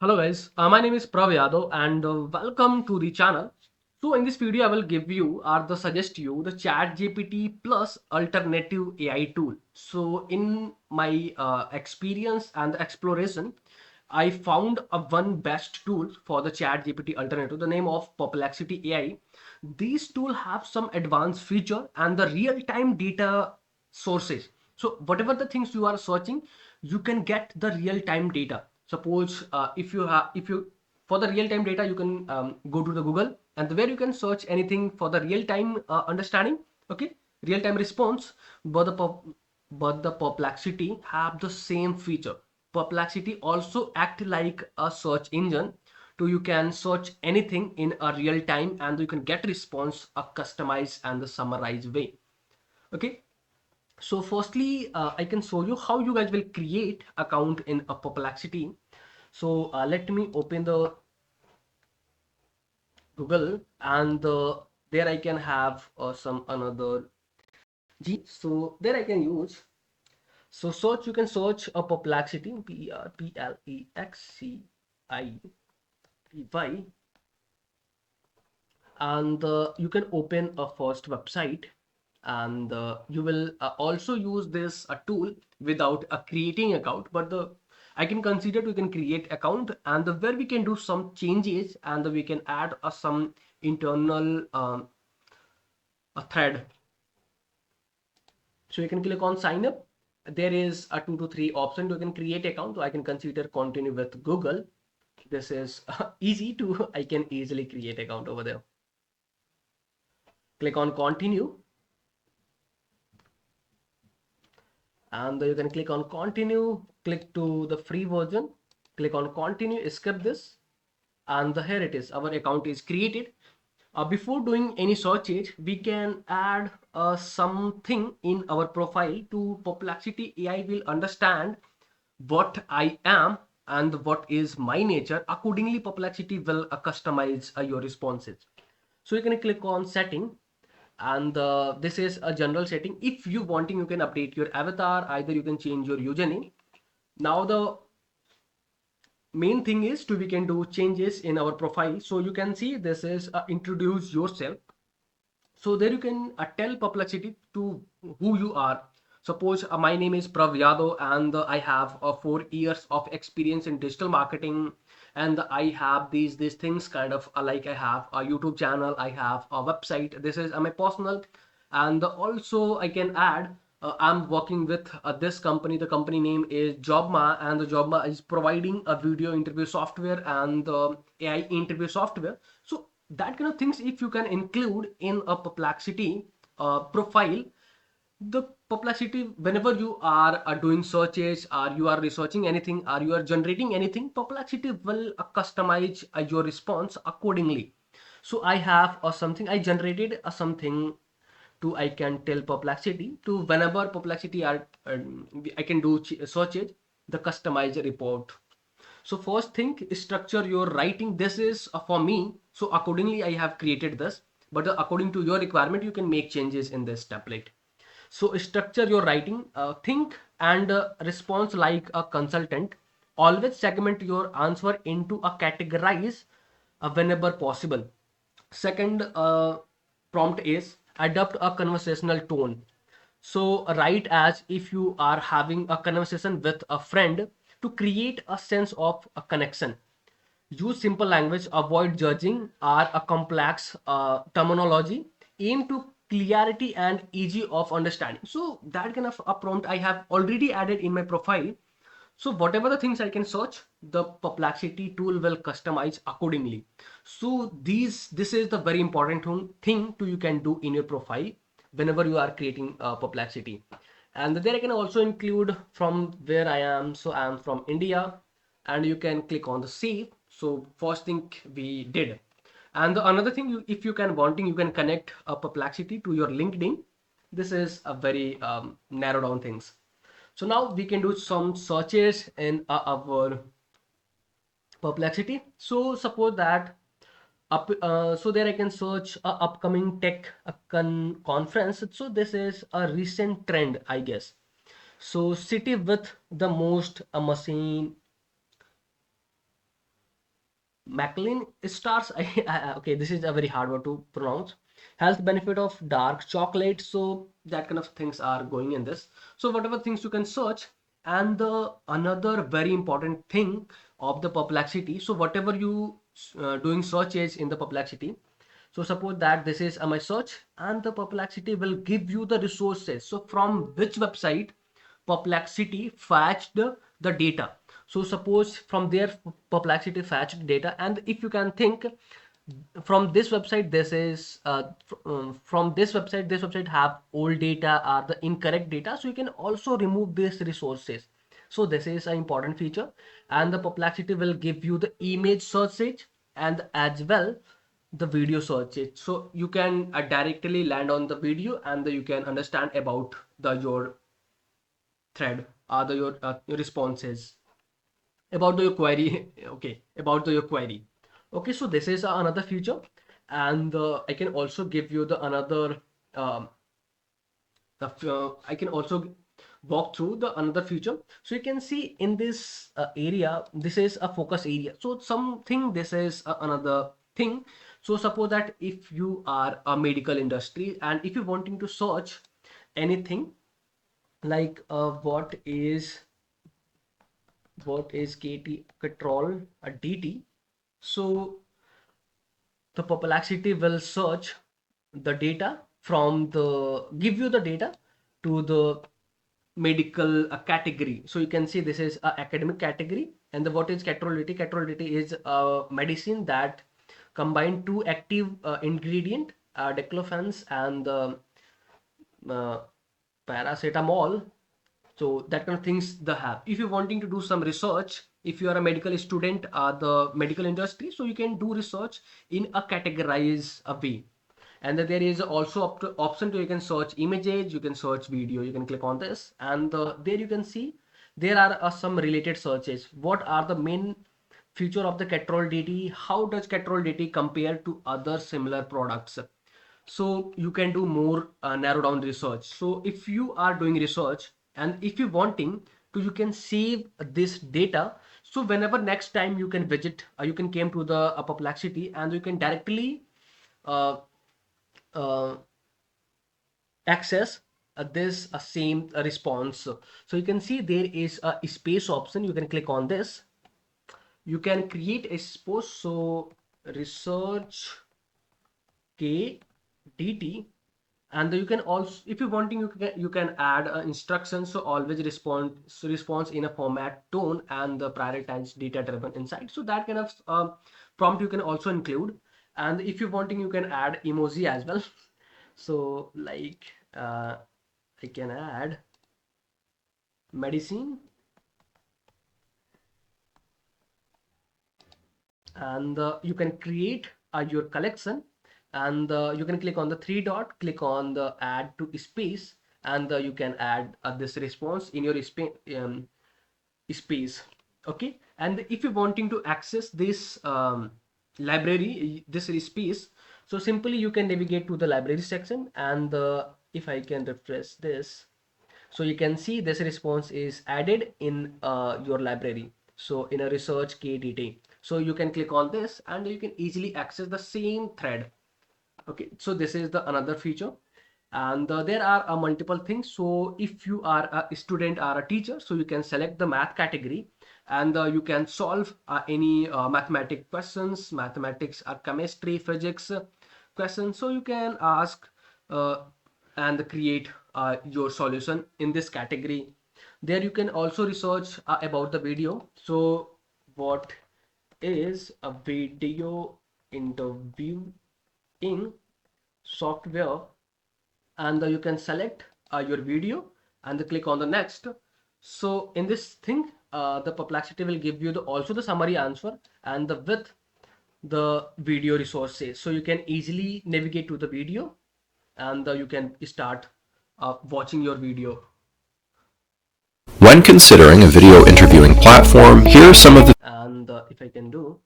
Hello guys, my name is Prav Yadav and welcome to the channel. So in this video I will give you or the suggest you the ChatGPT plus alternative AI tool. So in my experience and exploration, I found a one best tool for the ChatGPT alternative, the name of Perplexity AI. These tool have some advanced feature and the real-time data sources. So whatever the things you are searching, you can get the real-time data. Suppose if you for the real-time data, you can go to the Google and where you can search anything for the real-time understanding. Okay, real-time response. But the Perplexity have the same feature. Perplexity also act like a search engine. So you can search anything in a real time and you can get response a customized and the summarized way. Okay, so firstly, I can show you how you guys will create account in a Perplexity. So let me open the Google and there I can have some another G. So there I can use. So search, you can search a Perplexity, Perplexity, and you can open a first website, and you will also use this tool without creating account, but the I can consider you can create account and where we can do some changes and we can add some internal a thread. So you can click on sign up. There is a 2 to 3 option. You can create account, so I can consider continue with Google. This is easy to I can easily create account over there. Click on continue and you can click on continue, click to the free version, click on continue, skip this, and here it is, our account is created. Before doing any searches, we can add something in our profile to Perplexity AI will understand what I am and what is my nature. Accordingly, Perplexity will customize your responses. So you can click on setting, and this is a general setting. If you wanting, you can update your avatar, either you can change your username. Now the main thing is to we can do changes in our profile. So you can see this is introduce yourself. So there you can tell Perplexity to who you are. Suppose my name is Prav Yadav and I have 4 years of experience in digital marketing, and I have these things kind of like I have a YouTube channel, I have a website. This is my personal, and also I can add I'm working with this company. The company name is Jobma, and the Jobma is providing a video interview software and AI interview software. So that kind of things, if you can include in a Perplexity profile, the Perplexity, whenever you are doing searches or you are researching anything or you are generating anything, Perplexity will customize your response accordingly. So I have something I generated something to I can tell Perplexity to whenever Perplexity are I can do searches, the customized report. So first thing is structure your writing. This is for me. So accordingly, I have created this. But according to your requirement, you can make changes in this template. So structure your writing. Think and response like a consultant. Always segment your answer into a categorize whenever possible. Second prompt is adopt a conversational tone. So write as if you are having a conversation with a friend to create a sense of a connection. Use simple language, avoid judging or a complex terminology. Aim to clarity and easy of understanding. So that kind of a prompt I have already added in my profile. So whatever the things I can search, the Perplexity tool will customize accordingly. So this is the very important thing to you can do in your profile whenever you are creating Perplexity. And there I can also include from where I am. So I am from India, and you can click on the save. So first thing we did. And the another thing, if you can wanting, you can connect a Perplexity to your LinkedIn. This is a very narrow down things. So now we can do some searches in our Perplexity. So suppose that so there I can search a upcoming tech conference. So this is a recent trend, I guess. So city with the most machine Maclean stars. Okay, this is a very hard word to pronounce. Health benefit of dark chocolate. So that kind of things are going in this. So whatever things you can search, and the another very important thing of the Perplexity. So whatever you doing searches in the Perplexity. So suppose that this is my search, and the Perplexity will give you the resources. So from which website Perplexity fetched the data. So suppose from there Perplexity fetched data, and if you can think from this website, this is from this website have old data or the incorrect data, so you can also remove these resources. So this is an important feature, and the Perplexity will give you the image search and as well the video search it, so you can directly land on the video, and you can understand about the your thread or your responses about your query. Okay, about your query. Okay, so this is another feature, and I can also give you the another um, I can also walk through the another feature. So you can see in this area, this is a focus area. So something, this is another thing. So suppose that if you are a medical industry, and if you wanting to search anything like what is KT control a DT. So the Perplexity will search the data from the give you the data to the medical category. So you can see this is a academic category, and the what is catrolity? Catrolity is a medicine that combine two active ingredient, diclofenac and uh, paracetamol. So that kind of things they have. If you're wanting to do some research, if you are a medical student, the medical industry, so you can do research in a categorize a way. And then there is also option to, you can search images, you can search video, you can click on this, and there you can see there are some related searches. What are the main feature of the Catrol DT? How does Catrol DT compare to other similar products? So you can do more narrow down research. So if you are doing research, and if you wanting to, you can save this data. So whenever next time you can visit, you can came to the Perplexity, and you can directly uh, uh, access this same response. So you can see there is a space option, you can click on this, you can create a space. So research KDT, and you can also, if you wanting, you can add instructions. So always response in a format tone and the prioritized data driven insight. So that kind of prompt you can also include, and if you wanting, you can add emoji as well. So like I can add medicine, and you can create your collection, and you can click on the three dot, click on the add to space, and you can add this response in your space. Okay, and if you're wanting to access this library, this space, so simply you can navigate to the library section, and if I can refresh this, so you can see this response is added in your library, so in a research KDT. So you can click on this, and you can easily access the same thread. Okay, so this is the another feature, and there are multiple things. So if you are a student or a teacher, so you can select the math category, and you can solve any mathematic questions, mathematics or chemistry, physics questions. So you can ask uh, and create your solution in this category. There you can also research about the video. So what is a video interviewing software, and you can select your video, and click on the next. So in this thing, the Perplexity will give you also the summary answer, and with the video resources, so you can easily navigate to the video, and you can start watching your video. When considering a video interviewing platform, here are some of the And if I can do,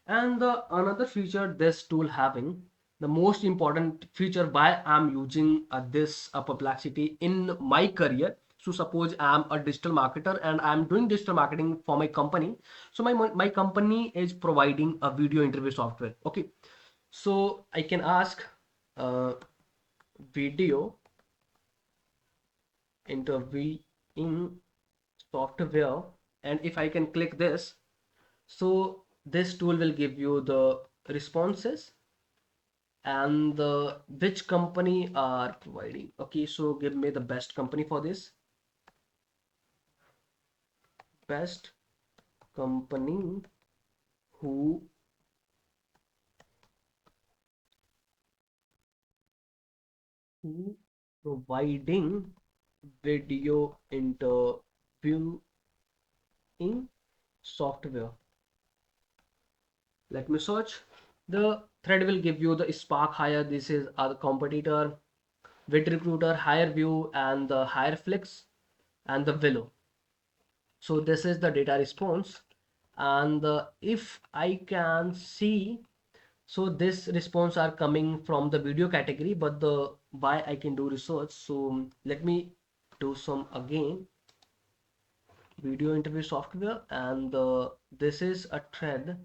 and another feature this tool having, the most important feature why I'm using this Perplexity in my career. So suppose I'm a digital marketer and I'm doing digital marketing for my company. So my company is providing a video interview software. Okay. So I can ask video interviewing software, and if I can click this, so this tool will give you the responses and the which company are providing. Okay, so give me the best company for this. Best company who who providing video interviewing software. Let me search. The thread will give you the Spark Hire. This is our competitor. With Recruiter, HireView, and the HireFlix, and the Willow. So this is the data response. And if I can see, so this response are coming from the video category, but the why I can do research. So let me do some again video interview software, and this is a thread.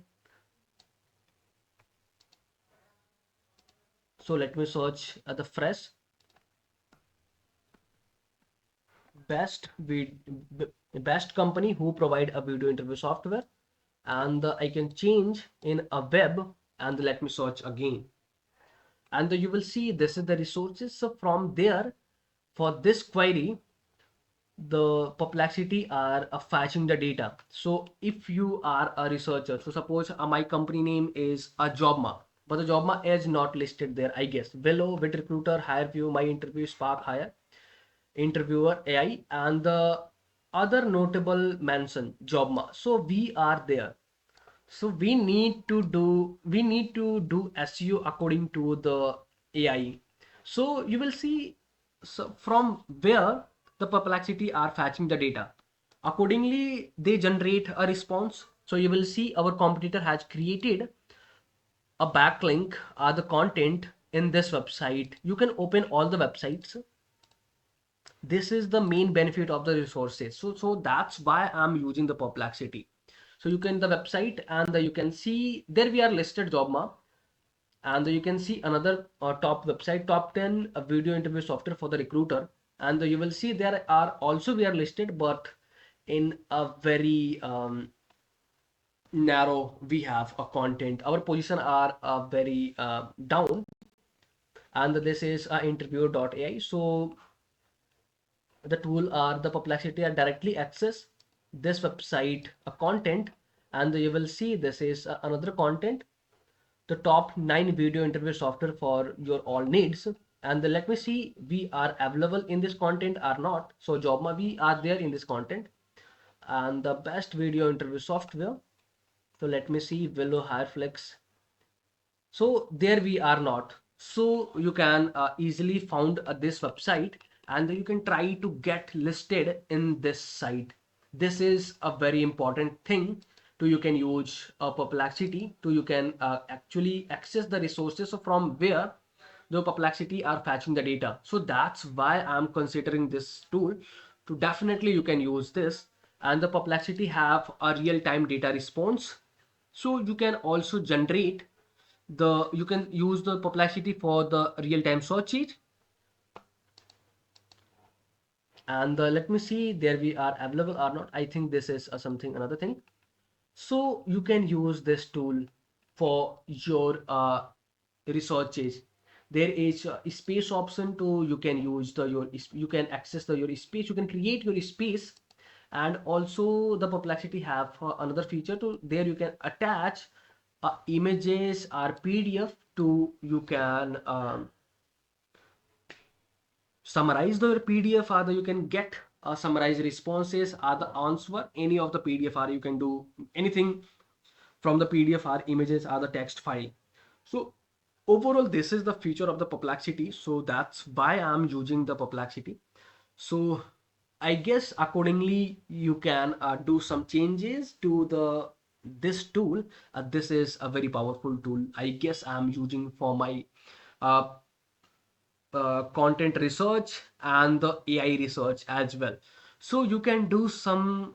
So let me search the fresh best best company who provide a video interview software, and I can change in a web, and let me search again, and you will see this is the resources. So from there, for this query, the Perplexity are fetching the data. So if you are a researcher, so suppose my company name is a Jobma, but the Jobma is not listed there, I guess. Below with Recruiter, HireView, My Interview, Spark Hire, Interviewer AI, and the other notable mention Jobma. So we are there. So we need to do SEO according to the AI. So you will see, so from where the Perplexity are fetching the data. Accordingly, they generate a response. So you will see our competitor has created a backlink or the content in this website. You can open all the websites. This is the main benefit of the resources. So that's why I'm using the Perplexity. So you can the website, and you can see there we are listed Jobma, and you can see another top website, top 10 video interview software for the recruiter, and you will see there are also we are listed, but in a very narrow we have a content. Our position are very down, and this is interview.ai. So the tool or the Perplexity are directly access this website content, and you will see this is another content, the top 9 video interview software for your all needs. And let me see we are available in this content or not. So Jobma, we are there in this content, and the best video interview software. So let me see Willow, Hireflex. So there we are not. So you can easily found this website, and you can try to get listed in this site. This is a very important thing to you can use Perplexity to you can actually access the resources from where the Perplexity are fetching the data. So that's why I'm considering this tool to definitely you can use this. And the Perplexity have a real-time data response. So you can also generate the you can use the Perplexity for the real-time searches. And let me see there we are available or not. I think this is something another thing. So you can use this tool for your researches. There is a space option to you can use the your you can access the your space, you can create your space. And also the Perplexity have another feature to there you can attach images or PDF to you can summarize the PDF, or you can get summarize responses or the answer any of the PDF, or you can do anything from the PDF or images or the text file. So overall this is the feature of the Perplexity, so that's why I'm using the Perplexity. So I guess accordingly you can do some changes to the this tool. This is a very powerful tool, I guess I'm using for my uh, content research and the AI research as well. So you can do some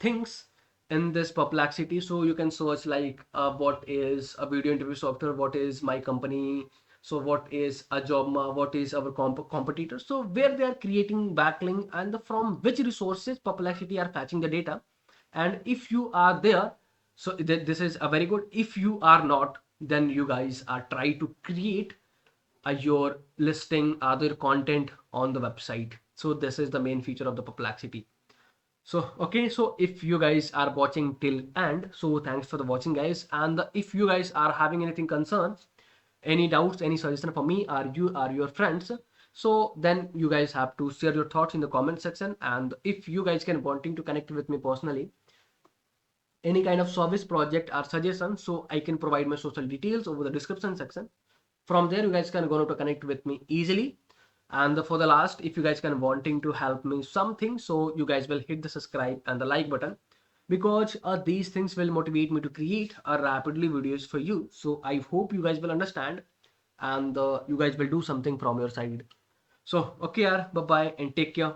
things in this Perplexity. So you can search like what is a video interview software, what is my company, so what is a job, what is our competitor. So where they are creating backlink and from which resources Perplexity are fetching the data. And if you are there, so this is a very good. If you are not, then you guys are try to create your listing other content on the website. So this is the main feature of the Perplexity. So okay, so if you guys are watching till end, so thanks for the watching guys. And if you guys are having anything concerns, any doubts, any suggestion for me or you or your friends, so then you guys have to share your thoughts in the comment section. And if you guys can wanting to connect with me personally, any kind of service project or suggestion, so I can provide my social details over the description section. From there you guys can go to connect with me easily. And for the last, if you guys can wanting to help me something, so you guys will hit the subscribe and the like button, because these things will motivate me to create rapidly videos for you. So I hope you guys will understand, and you guys will do something from your side. So okay, bye bye and take care.